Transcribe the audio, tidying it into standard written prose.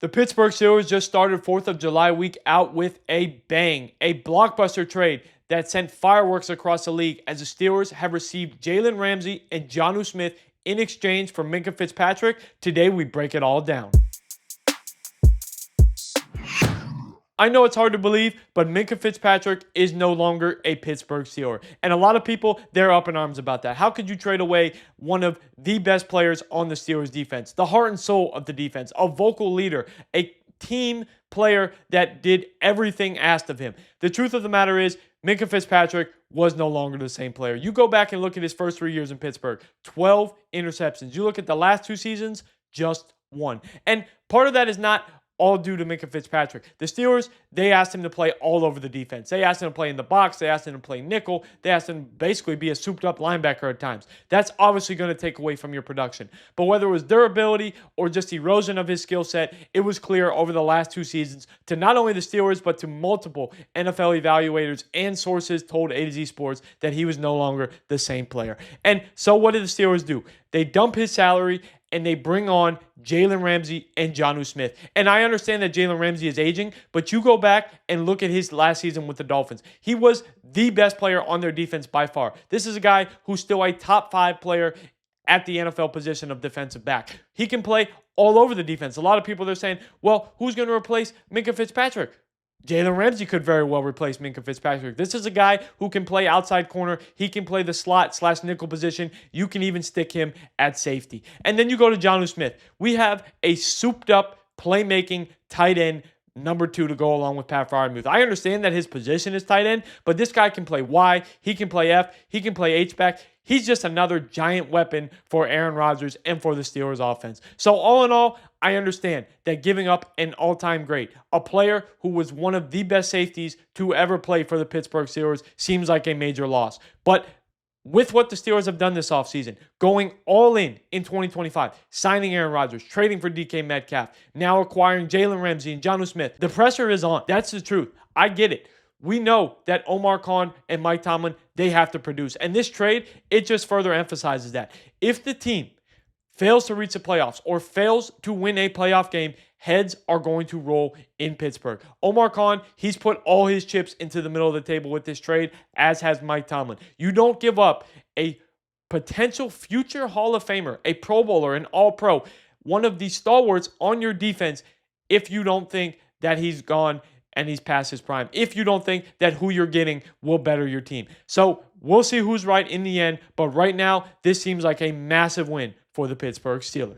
The Pittsburgh Steelers just started 4th of July week out with a bang, a blockbuster trade that sent fireworks across the league as the Steelers have received Jalen Ramsey and Jonnu Smith in exchange for Minkah Fitzpatrick. Today we break it all down. I know it's hard to believe, but Minkah Fitzpatrick is no longer a Pittsburgh Steeler. And a lot of people, they're up in arms about that. How could you trade away one of the best players on the Steelers defense, the heart and soul of the defense, a vocal leader, a team player that did everything asked of him? The truth of the matter is, Minkah Fitzpatrick was no longer the same player. You go back and look at his first 3 years in Pittsburgh, 12 interceptions. You look at the last 2 seasons, just 1. And part of that is not all due to Minkah Fitzpatrick. The Steelers, they asked him to play all over the defense. They asked him to play in the box. They asked him to play nickel. They asked him to basically be a souped-up linebacker at times. That's obviously going to take away from your production. But whether it was durability or just erosion of his skill set, it was clear over the last 2 seasons to not only the Steelers, but to multiple NFL evaluators and sources told A to Z Sports that he was no longer the same player. And so what did the Steelers do? They dump his salary and they bring on Jalen Ramsey and Jonnu Smith. And I understand that Jalen Ramsey is aging, but you go back and look at his last season with the Dolphins. He was the best player on their defense by far. This is a guy who's still a top 5 player at the NFL position of defensive back. He can play all over the defense. A lot of people, they're saying, well, who's going to replace Minkah Fitzpatrick? Jalen Ramsey could very well replace Minkah Fitzpatrick. This is a guy who can play outside corner. He can play the slot/nickel position. You can even stick him at safety. And then you go to Jonnu Smith. We have a souped-up, playmaking tight end number 2 to go along with Pat Freiermuth. I understand that his position is tight end, but this guy can play Y, he can play F, he can play H-back. He's just another giant weapon for Aaron Rodgers and for the Steelers offense. So all in all, I understand that giving up an all-time great, a player who was one of the best safeties to ever play for the Pittsburgh Steelers, seems like a major loss. But with what the Steelers have done this offseason, going all in 2025, signing Aaron Rodgers, trading for DK Metcalf, now acquiring Jalen Ramsey and Jonnu Smith, the pressure is on. That's the truth. I get it. We know that Omar Khan and Mike Tomlin, they have to produce. And this trade, it just further emphasizes that. If the team fails to reach the playoffs or fails to win a playoff game, heads are going to roll in Pittsburgh. Omar Khan, he's put all his chips into the middle of the table with this trade, as has Mike Tomlin. You don't give up a potential future Hall of Famer, a Pro Bowler, an All-Pro, one of the stalwarts on your defense if you don't think that he's gone and he's past his prime, if you don't think that who you're getting will better your team. So we'll see who's right in the end, but right now, this seems like a massive win for the Pittsburgh Steelers.